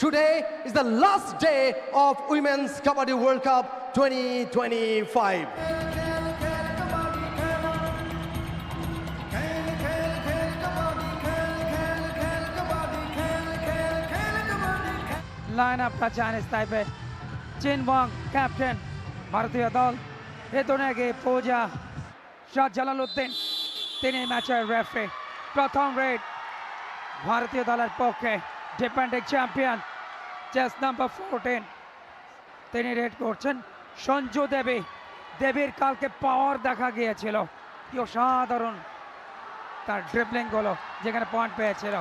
Today is the last day of Women's Kabaddi World Cup 2025. Line-up का Chinese Taipei, Chin Wang captain, ভারতীয় দল হেতনেগে পূজা Shah Jalaluddin তিনি ম্যাচের referee প্রথম রেড ভারতীয় দলের পক্ষে ডিফেন্ডিং চ্যাম্পিয়ন চেস নাম্বার 14 তিনি রেড করছেন সঞ্জু দেবীর কালকে পাওয়ার দেখা গিয়েছিল কি অসাধারণ তার ড্রিবলিং গুলো যেখানে পয়েন্ট পেয়েছিল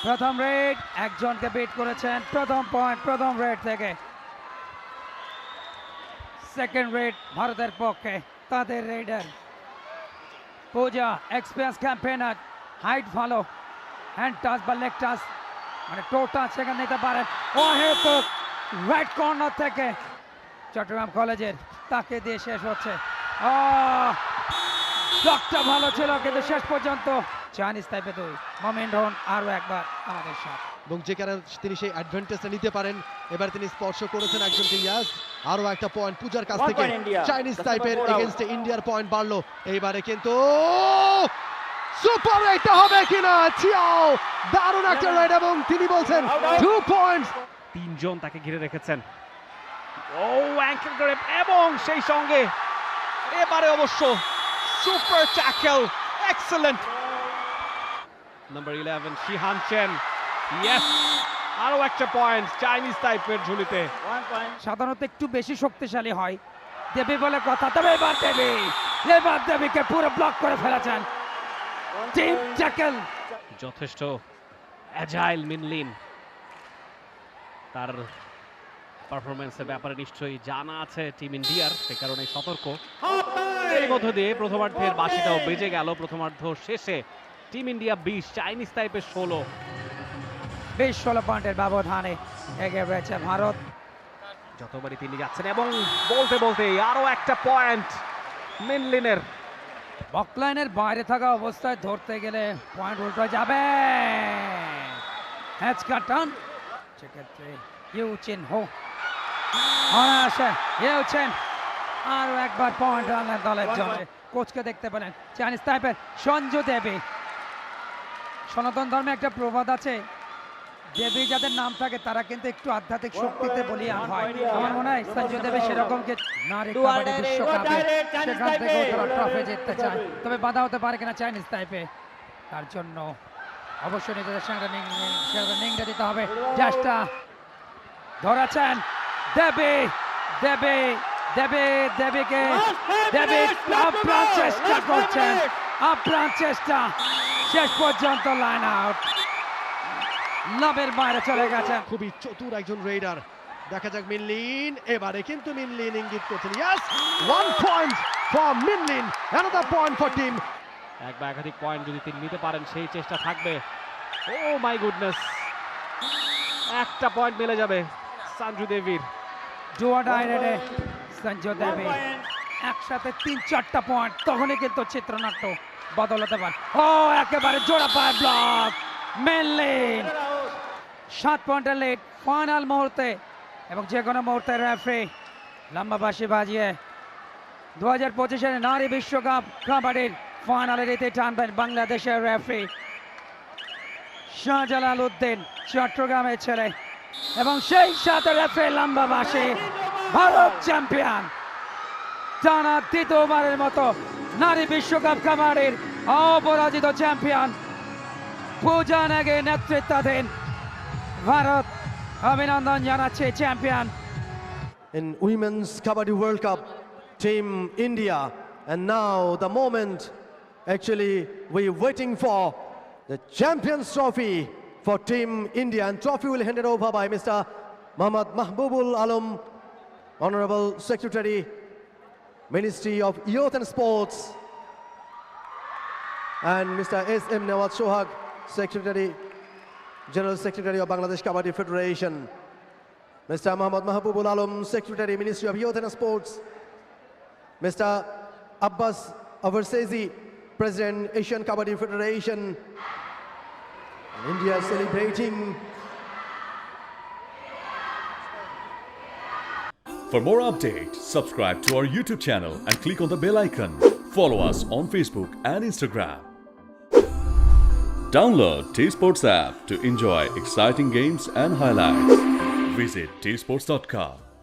প্রথম রেড একজনকে বিট করেছেন প্রথম পয়েন্ট প্রথম রেড থেকে সেকেন্ড রেড ভারতের পক্ষে তাদের রেডার পূজা এক্সপিরিয়েন্স ক্যাম্পেইনার হাইট ভালো হ্যান্ড টাচ বা লেগ টাচ মানে টো টাচ সেখানে নিতে পারেন অহেতুক রাইট কর্নার থেকে চট্টগ্রাম কলেজের তাকে দিয়ে শেষ হচ্ছে ব্লকটা ভালো ছিল কিন্তু শেষ পর্যন্ত চাইনিজ তাইপে 2 মোমেন্ট হন আরও একবার আমাদের সাথে এবং যেখানে তিনি সেই অ্যাডভান্টেজটা নিতে পারেন এবার তিনি স্পর্শ করেছেন একজনকে ইয়াস আরো একটা পয়েন্ট পূজার কাছ থেকে চাইনিজ তাইপের এগেইনস্টে ইন্ডিয়ার পয়েন্ট বাড়লো এইবারে কিন্তু সুপার এটা হবে কিনা চিয়াও দারুণ একটা রাইড এবং তিনি বলছেন 2 পয়েন্টস তিনজন তাকে ঘিরে রেখেছেন ও অ্যাঙ্কেল গ্র্যাব এবং সেই সঙ্গে এবারে অবশ্য super tackle excellent number 11 Shihan Chen yes আরো একটা পয়েন্ট চাইনিজ তাইপের ঝুলিতে সাধারণত একটু বেশি শক্তিশালী হয় দেবী বলে কথা তবে এবার দেবীকে পুরো ব্লক করে ফেলেছেন টিম ট্যাকল যথেষ্ট অ্যাজাইল মিনলিন তার পারফরম্যান্সের ব্যাপারে নিশ্চয়ই জানা আছে টিম ইন্ডিয়ার সে কারণে সতর্ক এর মধ্য দিয়ে প্রথমার্ধের বাঁশিটাও বেজে গেল প্রথমার্ধ শেষে টিম ইন্ডিয়া 20 চাইনিজ তাইপের 16 পয়েন্টের ব্যবধানে এগিয়ে রয়েছে ভারত যতবারই তিনি যাচ্ছেন এবং বলতে বলতে আরো একটা পয়েন্ট মিনলিনের বকলাইনের বাইরে থাকা অবস্থায় ধরতে গেলে পয়েন্ট উল্টো যাবে হ্যাচ কাটান সেক্ষেত্রে ইউচেন হো আসে ইউচেন আরো একবার পয়েন্ট আনলেন দলের জন্য কোচকে দেখতে পেলেন চাইনিজ তাইপের সঞ্জু দেবী সনাতন ধর্মে একটা প্রবাদ আছে দেবী যাদের নাম থাকে তারা কিন্তু একটু আধ্যাত্মিক শক্তিতে বলিয়ান হয় আমার মনে হয় সঞ্জু দেবী সেরকম নারী কাবাডি বিশ্বকাপে সেখান থেকে তারা ট্রফি জিততে চায় তবে বাধা হতে পারে কিনা চাইনিজ তাইপে তার জন্য অবশ্যই নিজেদের সঙ্গে নিংড়ে দিতে হবে চেষ্টা ধরেছেন দেবীকে আপ্রাণ চেষ্টা করছেন আপ্রাণ চেষ্টা শেষ পর্যন্ত লাইন আউট লাভের বাইরে চলে গেছেন খুবই চতুর একজন রেডার দেখা যাক মিনলিন এবারে কিন্তু মিনলিন ইঙ্গিত করছেন yes 1 point for Minlin another point for team এক বা একাধিক পয়েন্ট যদি তিনি নিতে পারেন সেই চেষ্টা থাকবে ও মাই গুডনেস একটা পয়েন্ট মিলে যাবে সঞ্জু দেবীর ডুয়াডাই রেডে সঞ্জু দেবী একসাথে 3-4টা পয়েন্ট তখনই কিন্তু চিত্রনাট্য বদল হতে পারে একেবারে জোড়া পায় ব্লক মিনলিন 7 পয়েন্টের লিড ফাইনাল মুহূর্তে এবং যে কোনো মুহূর্তে রেফারি লম্বা বাঁশি বাজিয়ে 2025-এর নারী বিশ্বকাপ কাবাডির ফাইনালের ইতি টানবেন বাংলাদেশের রেফারি শাহ জালালউদ্দিন চট্টগ্রামের ছেলে এবং সেই সাথে রেফারি লম্বা বাঁশি ভারত চ্যাম্পিয়ন টানা দ্বিতীয়বারের মতো নারী বিশ্বকাপ কাবাডির অপরাজিত চ্যাম্পিয়ন পূজা নেগে নেতৃত্বাধীন ভারত অভিনন্দন জানাচ্ছে champion in Women's Kabaddi World Cup Team India and now the moment actually we're waiting for the Champions Trophy for Team India and trophy will handed over by Mr. Muhammad Mahbubul Alam Honorable Secretary Ministry of Youth and Sports and Mr. S.M. Nawaz Sohag Secretary General Secretary of Bangladesh Kabaddi Federation, Mr. Muhammad Mahbubul Alam, Secretary, Ministry of Youth and Sports, Mr. Abbas Avarsezi, President, Asian Kabaddi Federation. India celebrating For more updates, subscribe to our YouTube channel and click on the bell icon. Follow us on Facebook and Instagram. Download T Sports app to enjoy exciting games and highlights. Visit tsports.com.